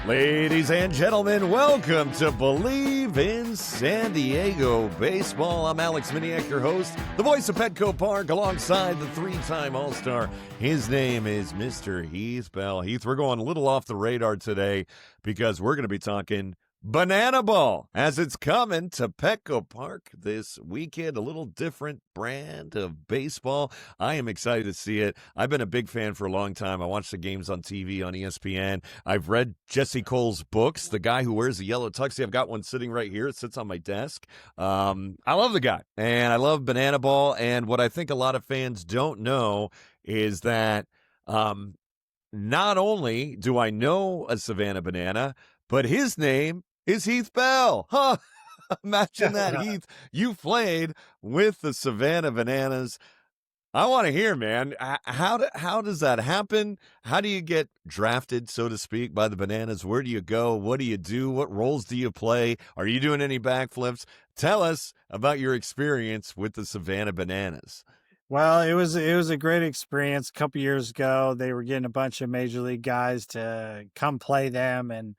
Ladies and gentlemen, welcome to Believe in San Diego Baseball. I'm Alex Miniak, your host, the voice of Petco Park, alongside the three-time All-Star. His name is Mr. Heath Bell. Heath, we're going a little off the radar today because we're going to be talking Banana Ball as it's coming to Petco Park this weekend. A little different brand of baseball. I am excited to see it. I've been a big fan for a long time. I watch the games on TV on ESPN. I've read Jesse Cole's books, The Guy Who Wears the Yellow Tuxie. I've got one sitting right here. It sits on my desk. I love the guy, and I love Banana Ball. And what I think a lot of fans don't know is that not only do I know a Savannah Banana, but his name is Heath Bell. Huh? Imagine that, Heath. You played with the Savannah Bananas. I want to hear, man. How does that happen? How do you get drafted, so to speak, by the Bananas? Where do you go? What do you do? What roles do you play? Are you doing any backflips? Tell us about your experience with the Savannah Bananas. Well, it was a great experience. A couple years ago, they were getting a bunch of major league guys to come play them, and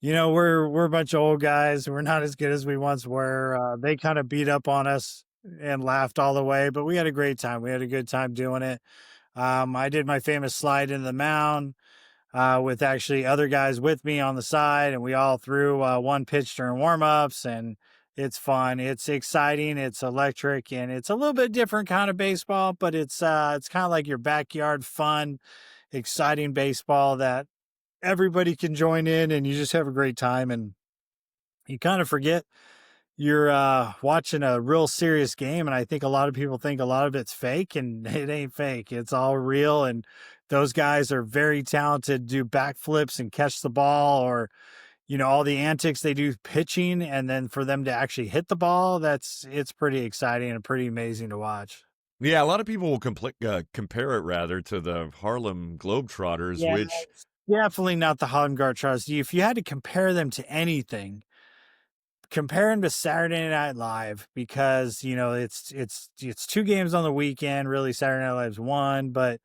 we're a bunch of old guys. We're not as good as we once were. They kind of beat up on us and laughed all the way, but we had a great time. We had a good time doing it. I did my famous slide into the mound with actually other guys with me on the side, and we all threw one pitch during warm-ups, and it's fun. It's exciting. It's electric, and it's a little bit different kind of baseball, but it's kind of like your backyard fun, exciting baseball that everybody can join in, and you just have a great time, and you kind of forget you're watching a real serious game. And I think a lot of people think a lot of it's fake, and it ain't fake. It's all real. And those guys are very talented, do backflips and catch the ball, or, all the antics they do pitching. And then for them to actually hit the ball, it's pretty exciting and pretty amazing to watch. Yeah, a lot of people will compare it rather to the Harlem Globetrotters, Yeah, which it's definitely not the Holland Guard Trust. If you had to compare them to anything, compare them to Saturday Night Live, because it's two games on the weekend. Really, Saturday Night Live's one, but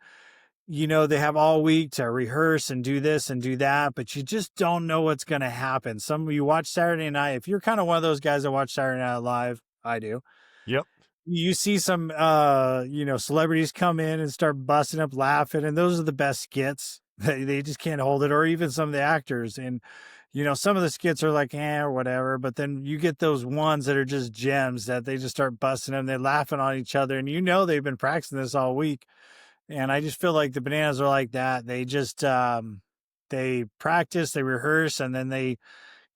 they have all week to rehearse and do this and do that, but you just don't know what's going to happen. Some of you watch Saturday Night. If you're kind of one of those guys that watch Saturday Night Live, I do. Yep. You see some celebrities come in and start busting up laughing, and those are the best skits. They just can't hold it. Or even some of the actors, and some of the skits are like or whatever, but then you get those ones that are just gems that they just start busting them. They're laughing on each other, and they've been practicing this all week. And I just feel like the Bananas are like that. They just they practice, they rehearse, and then they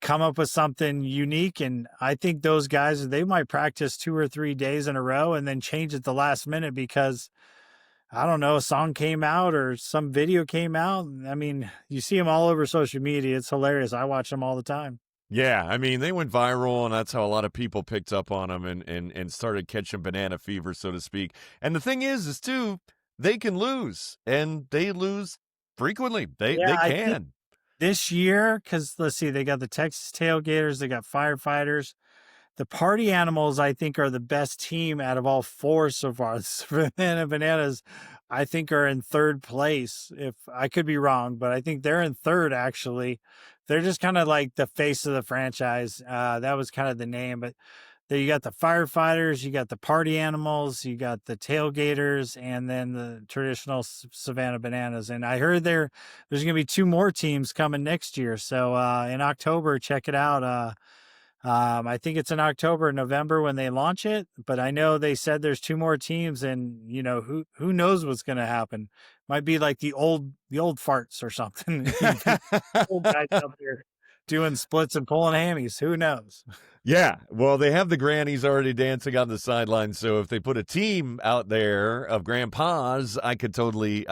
come up with something unique. And I think those guys, they might practice 2 or 3 days in a row and then change at the last minute because, I don't know, a song came out or some video came out. I mean, you see them all over social media. It's hilarious. I watch them all the time. Yeah, I mean, they went viral, and that's how a lot of people picked up on them and started catching banana fever, so to speak. And the thing is too, they can lose, and they lose frequently. They can. This year, because let's see, they got the Texas Tailgaters, they got Firefighters. The Party Animals, I think, are the best team out of all four so far. The Savannah Bananas, I think, are in third place. If I could be wrong, but I think they're in third, actually. They're just kind of like the face of the franchise. That was kind of the name. But there you got the Firefighters, you got the Party Animals, you got the Tailgaters, and then the traditional Savannah Bananas. And I heard there's going to be 2 more teams coming next year. So in October, check it out. I think it's in October, November when they launch it, but I know they said there's 2 more teams, and who knows what's going to happen. Might be like the old farts or something. Old guys up there doing splits and pulling hammies. Who knows? Yeah, well, they have the grannies already dancing on the sidelines, so if they put a team out there of grandpas, I could totally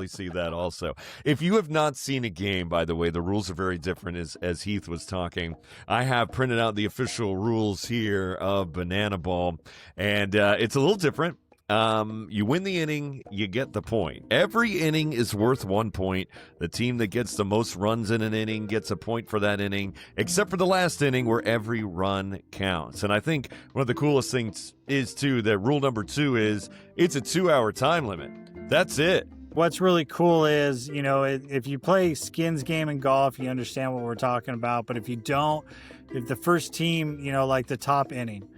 see that also. If you have not seen a game, by the way, the rules are very different as Heath was talking. I have printed out the official rules here of Banana Ball, and it's a little different. You win the inning, you get the point. Every inning is worth 1 point. The team that gets the most runs in an inning gets a point for that inning, except for the last inning where every run counts. And I think one of the coolest things is, too, that rule number 2 is it's a 2-hour time limit. That's it. what's really cool is, if you play skins game in golf, you understand what we're talking about. But if you don't, if the first team, like the top inning,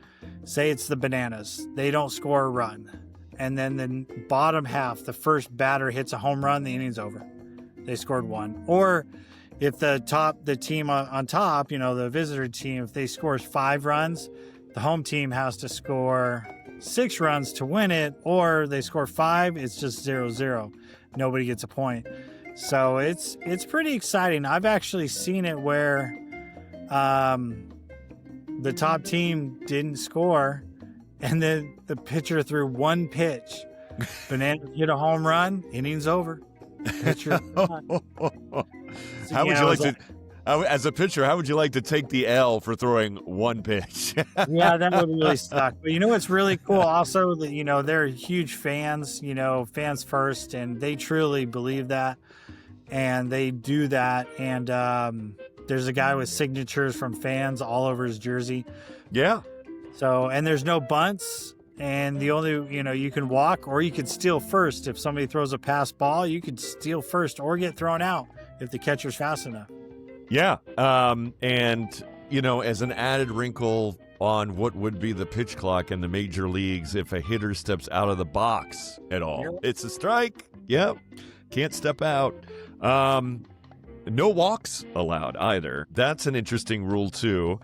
say it's the Bananas, they don't score a run. And then the bottom half, the first batter hits a home run, the inning's over. They scored one. Or if the team on top, the visitor team, if they scores 5 runs, the home team has to score 6 runs to win it, or they score 5, it's just 0-0. Nobody gets a point. So it's pretty exciting. I've actually seen it where the top team didn't score, and then the pitcher threw one pitch. Banana hit a home run, inning's over. Pitcher. How would you like to? As a pitcher, how would you like to take the L for throwing one pitch? Yeah, that would really suck. But what's really cool also that, they're huge fans, fans first, and they truly believe that. And they do that. And there's a guy with signatures from fans all over his jersey. Yeah. So, and there's no bunts. And the only, you can walk or you can steal first. If somebody throws a pass ball, you could steal first or get thrown out if the catcher's fast enough. Yeah. And, as an added wrinkle on what would be the pitch clock in the major leagues, if a hitter steps out of the box at all, it's a strike. Yep. Can't step out. No walks allowed either. That's an interesting rule, too.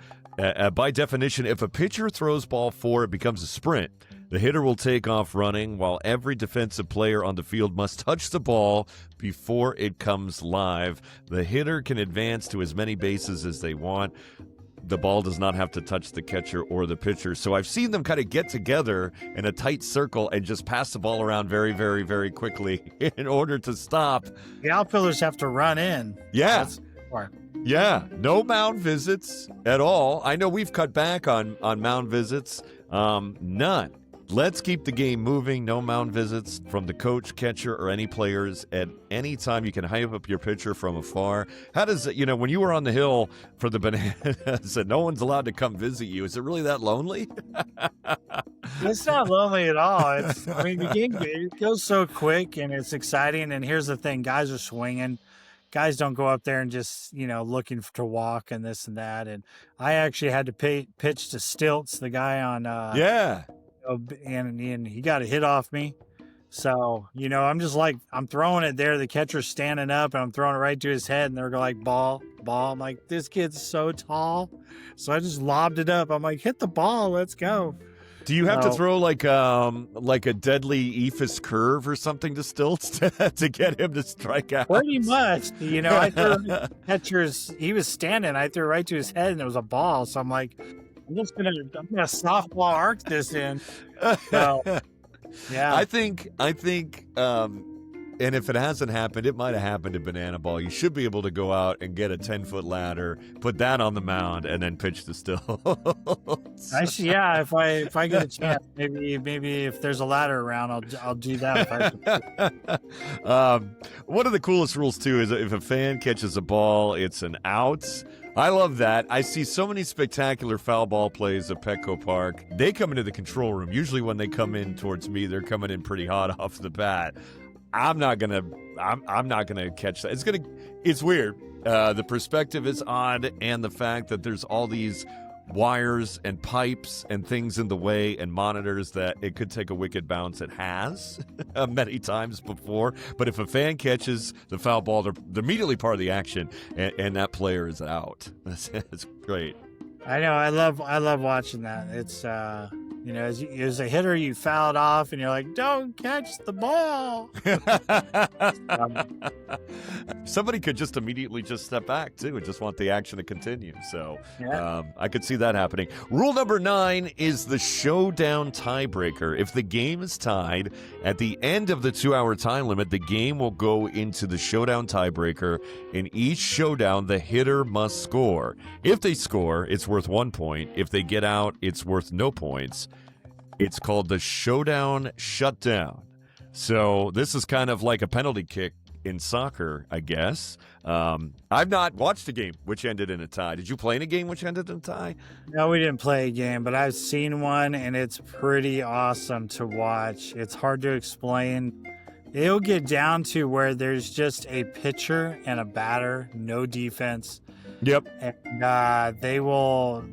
By definition, if a pitcher throws ball 4, it becomes a sprint. The hitter will take off running, while every defensive player on the field must touch the ball before it comes live. The hitter can advance to as many bases as they want. The ball does not have to touch the catcher or the pitcher. So I've seen them kind of get together in a tight circle and just pass the ball around very, very, very quickly in order to stop. The outfielders have to run in. Yeah. That's smart. Yeah, no mound visits at all. I know we've cut back on mound visits. None. Let's keep the game moving. No mound visits from the coach, catcher, or any players at any time. You can hype up your pitcher from afar. How does it, when you were on the hill for the Bananas and no one's allowed to come visit you, is it really that lonely? It's not lonely at all. The game it goes so quick and it's exciting. And here's the thing, guys are swinging. Guys don't go up there and just, looking to walk and this and that. And I actually had to pitch to Stilts, the guy on yeah. And he got a hit off me. So, I'm just like, I'm throwing it there. The catcher's standing up and I'm throwing it right to his head. And they're like, ball. I'm like, this kid's so tall. So I just lobbed it up. I'm like, hit the ball. Let's go. Do you have to throw like a deadly Ephus curve or something to Stilts to get him to strike out? Pretty much. I threw catcher's, he was standing. I threw it right to his head and it was a ball. So I'm like, I'm gonna softball arc this in. So, yeah. I think, and if it hasn't happened, it might have happened to Banana Ball. You should be able to go out and get a 10-foot ladder, put that on the mound, and then pitch to Stilts. Actually, yeah. If I get a chance, maybe if there's a ladder around, I'll do that. One of the coolest rules too is if a fan catches a ball, it's an out. I love that. I see so many spectacular foul ball plays at Petco Park. They come into the control room. Usually when they come in towards me, they're coming in pretty hot off the bat. I'm not gonna catch that. It's weird. The perspective is odd, and the fact that there's all these wires and pipes and things in the way and monitors that it could take a wicked bounce. It has many times before. But if a fan catches the foul ball, they're immediately part of the action, and that player is out. That's great. I know. I love watching that. It's as a hitter, you foul it off, and you're like, "Don't catch the ball." Somebody could just immediately just step back too and just want the action to continue. So yeah. I could see that happening. Rule number 9 is the showdown tiebreaker. If the game is tied at the end of the 2-hour time limit, the game will go into the showdown tiebreaker. In each showdown, the hitter must score. If they score, it's worth 1 point. If they get out, it's worth no points. It's called the showdown shutdown. So this is kind of like a penalty kick in soccer, I guess. I've not watched a game which ended in a tie. Did you play in a game which ended in a tie? No, we didn't play a game, but I've seen one, and it's pretty awesome to watch. It's hard to explain. it'll get down to where there's just a pitcher and a batter, no defense. Yep. And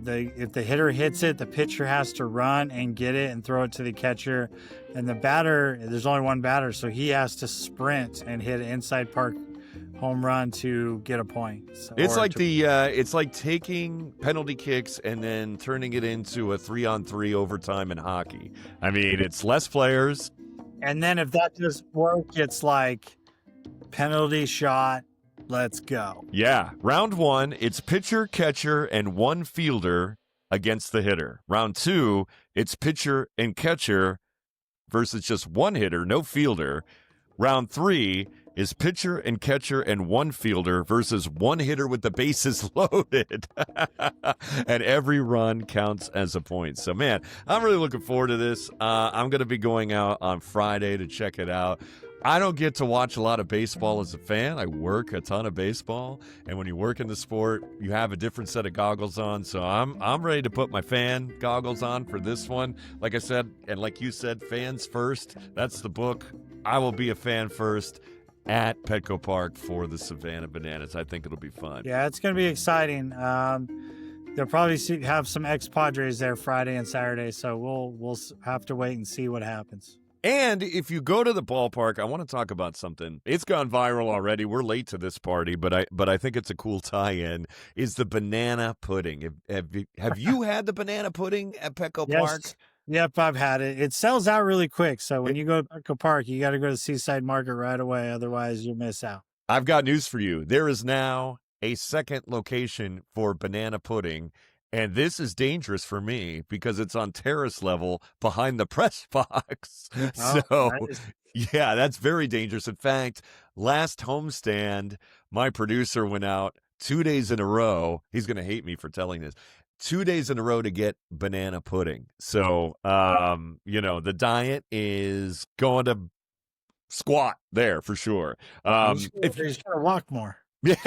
if the hitter hits it, the pitcher has to run and get it and throw it to the catcher. And the batter, there's only one batter, so he has to sprint and hit an inside park home run to get a point. So, It's like taking penalty kicks and then turning it into a 3-on-3 overtime in hockey. I mean, it's less players. And then if that doesn't work, it's like penalty shot. Let's go. Yeah. Round 1, it's pitcher, catcher, and one fielder against the hitter. Round 2, it's pitcher and catcher versus just one hitter, no fielder. Round 3 is pitcher and catcher and one fielder versus one hitter with the bases loaded. And every run counts as a point. So, man, I'm really looking forward to this. I'm going to be going out on Friday to check it out. I don't get to watch a lot of baseball as a fan. I work a ton of baseball, and when you work in the sport, you have a different set of goggles on. So I'm ready to put my fan goggles on for this one. Like I said, and like you said, fans first. That's the book. I will be a fan first at Petco Park for the Savannah Bananas. I think it'll be fun. Yeah, it's going to be exciting. They'll probably have some ex-Padres there Friday and Saturday, so we'll have to wait and see what happens. And if you go to the ballpark, I want to talk about something. It's gone viral already. We're late to this party, but I think it's a cool tie-in. Is the banana pudding? Have you had the banana pudding at Petco Park? Yep, I've had it. It sells out really quick. So when you go to Petco Park, you got to go to Seaside Market right away. Otherwise, you'll miss out. I've got news for you. There is now a second location for banana pudding. And this is dangerous for me because it's on terrace level behind the press box. Yeah, that's very dangerous. In fact, last homestand, my producer went out 2 days in a row. He's going to hate me for telling this. 2 days in a row to get banana pudding. So, the diet is going to squat there for sure. If you're going to walk more. Yeah,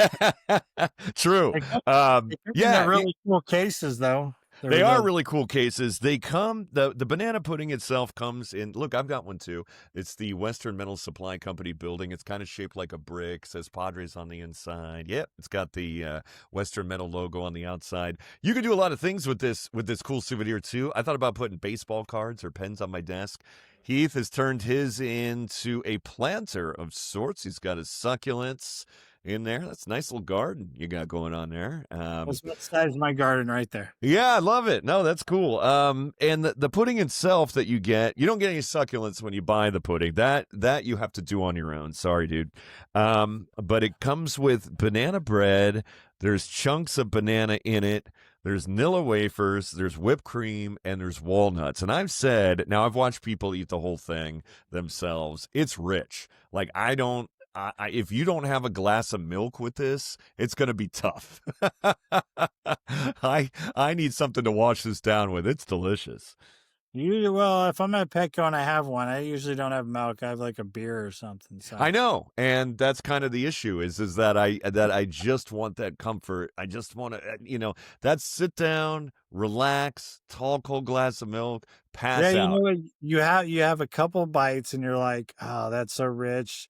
true. They're really cool cases, though. They are really cool cases. They come, the banana pudding itself comes in, look, I've got one too. It's the Western Metal Supply Company building. It's kind of shaped like a brick, says Padres on the inside. Yep, it's got the Western Metal logo on the outside. You can do a lot of things with this cool souvenir too. I thought about putting baseball cards or pens on my desk. Heath has turned his into a planter of sorts. He's got his succulents in there. That's a nice little garden you got going on there. That's what size my garden right there. Yeah, I love it. No, that's cool. And the pudding itself that you don't get any succulents when you buy the pudding. That you have to do on your own. Sorry, dude. But it comes with banana bread. There's chunks of banana in it. There's Nilla wafers, there's whipped cream, and there's walnuts. And I've watched people eat the whole thing themselves. It's rich. Like, if you don't have a glass of milk with this, it's going to be tough. I need something to wash this down with. It's delicious. Well, if I'm at Petco and I have one, I usually don't have milk. I have like a beer or something. So. I know, and that's kind of the issue is that I just want that comfort. I just want to, that sit down, relax, tall cold glass of milk, pass out. You know what? You have a couple bites and you're like, oh, that's so rich.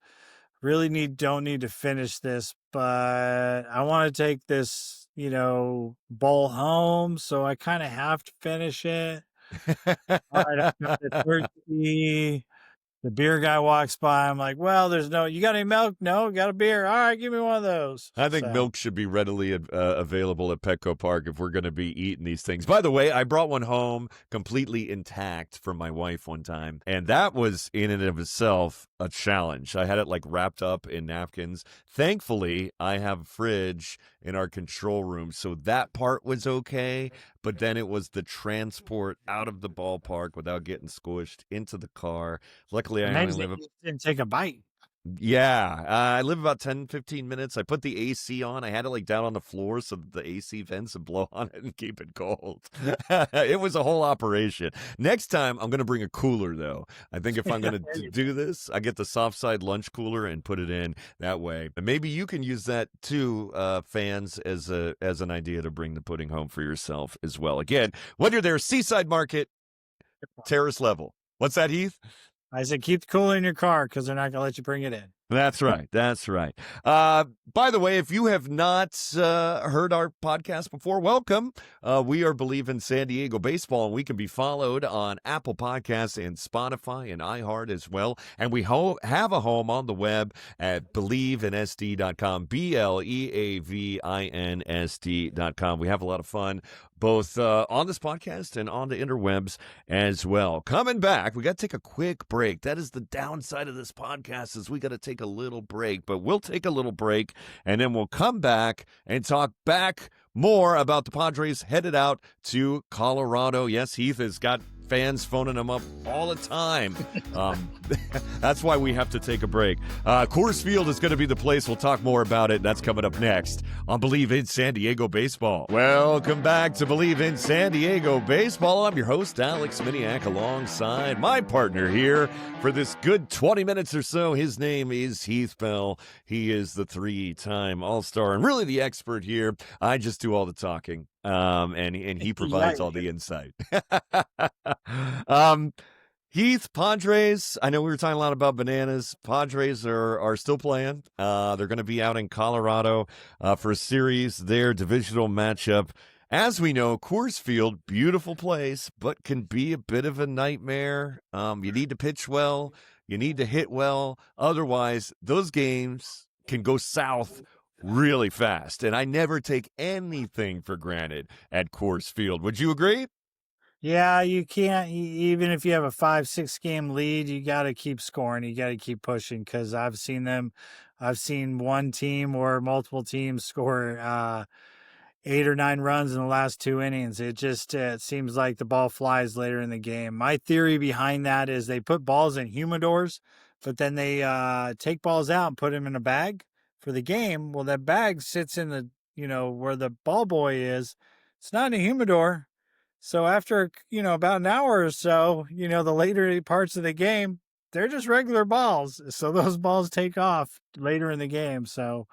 Really don't need to finish this, but I want to take this, bowl home, so I kind of have to finish it. All right, I got the turkey. The beer guy walks by. I'm like, well, you got any milk? No, got a beer. All right, give me one of those. I think milk should be readily available at Petco Park if we're going to be eating these things. By the way, I brought one home completely intact from my wife one time, and that was in and of itself a challenge. I had it wrapped up in napkins. Thankfully, I have a fridge in our control room, so that part was okay. But then it was the transport out of the ballpark without getting squished into the car. Luckily, I only didn't take a bite. Yeah, I live about 10, 15 minutes. I put the AC on. I had it down on the floor so that the AC vents would blow on it and keep it cold. It was a whole operation. Next time, I'm going to bring a cooler, though. I think if I'm going to do this, I get the soft side lunch cooler and put it in that way. And maybe you can use that, too, fans, as an idea to bring the pudding home for yourself as well. Again, when you're there, Seaside Market, terrace level. What's that, Heath? I said, keep the cooler in your car because they're not going to let you bring it in. That's right. That's right. By the way, if you have not heard our podcast before, welcome. We are Believe in San Diego Baseball, and we can be followed on Apple Podcasts and Spotify and iHeart as well. And we have a home on the web at believinsd.com, BLEAVINSD.com. We have a lot of fun both on this podcast and on the interwebs as well. Coming back, we got to take a quick break. That is the downside of this podcast, is we got to take a little break, but we'll take a little break and then we'll come back and talk back more about the Padres headed out to Colorado. Yes, Heath has got fans phoning him up all the time. That's why we have to take a break. Coors Field is going to be the place. We'll talk more about it. That's coming up next on Believe in San Diego Baseball. Welcome back to Believe in San Diego Baseball. I'm your host, Alex Miniak, alongside my partner here for this good 20 minutes or so. His name is Heath Bell. He is the three-time All-Star and really the expert here. I just do all the talking. And he provides all the insight. Heath, Padres, I know we were talking a lot about bananas. Padres are still playing. They're going to be out in Colorado for a series, their divisional matchup. As we know, Coors Field, beautiful place, but can be a bit of a nightmare. You need to pitch well. You need to hit well. Otherwise, those games can go south really fast. And I never take anything for granted at Coors Field. Would you agree? Yeah, you can't, even if you have a 5-6 game lead, you got to keep scoring. You got to keep pushing, because I've seen one team or multiple teams score 8 or 9 runs in the last 2 innings. It just it seems like the ball flies later in the game. My theory behind that is they put balls in humidors, but then they take balls out and put them in a bag for the game. Well, that bag sits in the, where the ball boy is. It's not in a humidor. So after, about an hour or so, the later parts of the game, they're just regular balls. So those balls take off later in the game. So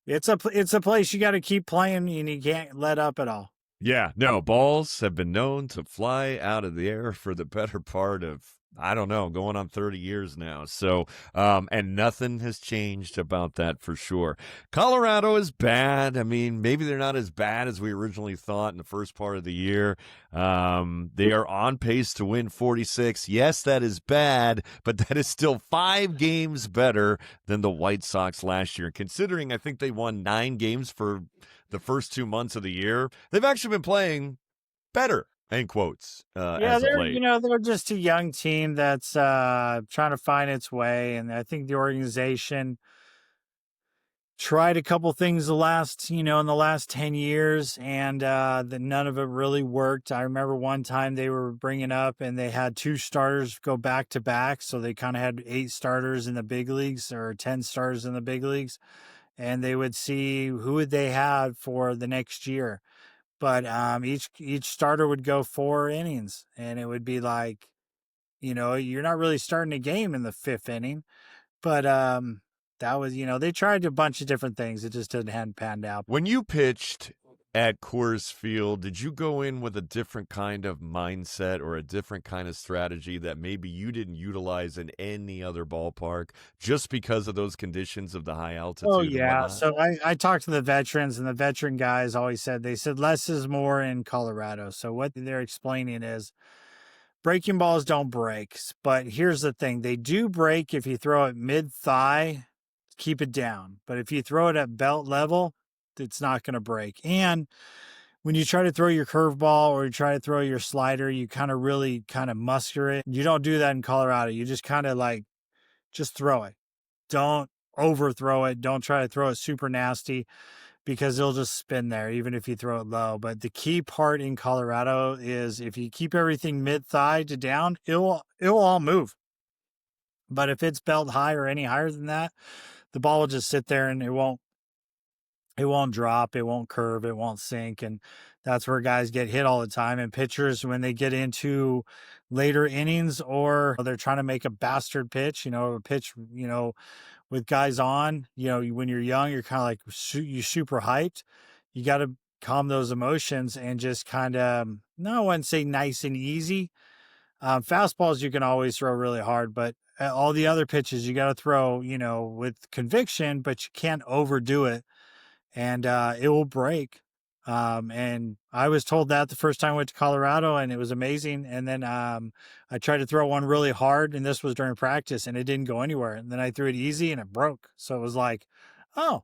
it's a place you got to keep playing, and you can't let up at all. Yeah, no, balls have been known to fly out of the air for the better part of, I don't know, going on 30 years now. So, and nothing has changed about that for sure. Colorado is bad. I mean, maybe they're not as bad as we originally thought in the first part of the year. They are on pace to win 46. Yes, that is bad, but that is still 5 games better than the White Sox last year. Considering I think they won 9 games for the first 2 months of the year, they've actually been playing better, in quotes. Yeah, they're just a young team that's trying to find its way, and I think the organization tried a couple things in the last 10 years, and none of it really worked. I remember one time they were bringing up, and they had 2 starters go back to back, so they kind of had 8 starters in the big leagues, or 10 starters in the big leagues, and they would see who would they have for the next year. But each starter would go 4 innings, and it would be like, you're not really starting a game in the 5th inning. But that was, they tried a bunch of different things. It just hadn't panned out. When you pitched at Coors Field, did you go in with a different kind of mindset or a different kind of strategy that maybe you didn't utilize in any other ballpark just because of those conditions of the high altitude? Oh, yeah. So I talked to the veterans, and the veteran guys always said, less is more in Colorado. So what they're explaining is breaking balls don't break. But here's the thing. They do break if you throw it mid-thigh, keep it down. But if you throw it at belt level, it's not going to break. And when you try to throw your curveball or you try to throw your slider, you really muster it. You don't do that in Colorado. You just just throw it. Don't overthrow it. Don't try to throw it super nasty, because it'll just spin there, even if you throw it low. But the key part in Colorado is if you keep everything mid-thigh to down, it'll all move. But if it's belt high or any higher than that, the ball will just sit there, and it won't drop, it won't curve, it won't sink. And that's where guys get hit all the time. And pitchers, when they get into later innings, or they're trying to make a bastard pitch, a pitch, with guys on, when you're young, you're kind of like, you super hyped. You got to calm those emotions and just no, I wouldn't say nice and easy, Fastballs you can always throw really hard, but all the other pitches you got to throw, with conviction, but you can't overdo it, and it will break. And I was told that the first time I went to Colorado, and it was amazing. And then I tried to throw one really hard, and this was during practice, and it didn't go anywhere. And then I threw it easy, and it broke. So it was like, oh.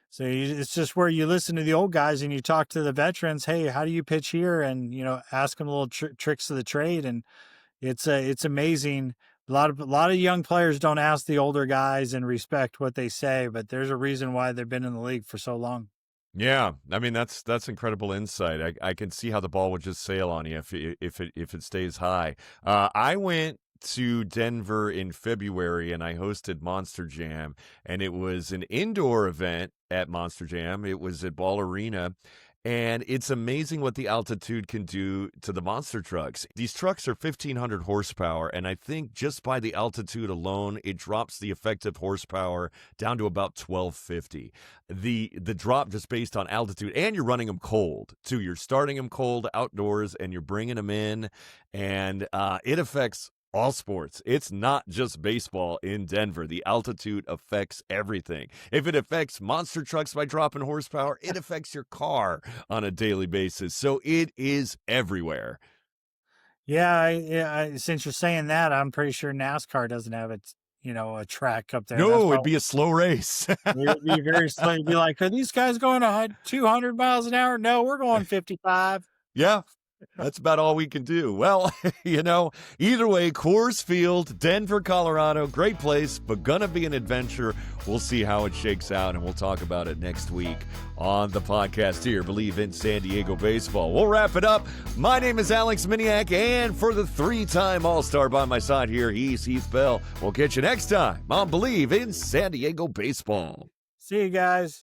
So it's just where you listen to the old guys and you talk to the veterans. Hey, how do you pitch here? And ask them little tricks of the trade. And it's amazing. A lot of young players don't ask the older guys and respect what they say, but there's a reason why they've been in the league for so long. Yeah, I mean that's incredible insight. I can see how the ball would just sail on you if it stays high. I went to Denver in February and I hosted Monster Jam, and it was an indoor event at Monster Jam. It was at Ball Arena. And it's amazing what the altitude can do to the monster trucks. These trucks are 1,500 horsepower, and I think just by the altitude alone, it drops the effective horsepower down to about 1,250. The drop just based on altitude, and you're running them cold, too. You're starting them cold outdoors, and you're bringing them in, and it affects all sports. It's not just baseball in Denver. The altitude affects everything. If it affects monster trucks by dropping horsepower, it affects your car on a daily basis. So it is everywhere. Yeah, since you're saying that, I'm pretty sure NASCAR doesn't have a track up there. No, it'd be a slow race. It'd be very slow. It'd be like, are these guys going 200 miles an hour? No, we're going 55. Yeah. That's about all we can do. Well, either way, Coors Field, Denver, Colorado, great place, but gonna be an adventure. We'll see how it shakes out, and we'll talk about it next week on the podcast here, Believe in San Diego Baseball. We'll wrap it up. My name is Alex Miniak, and for the 3-time All-Star by my side here, he's Heath Bell. We'll catch you next time on Believe in San Diego Baseball. See you guys.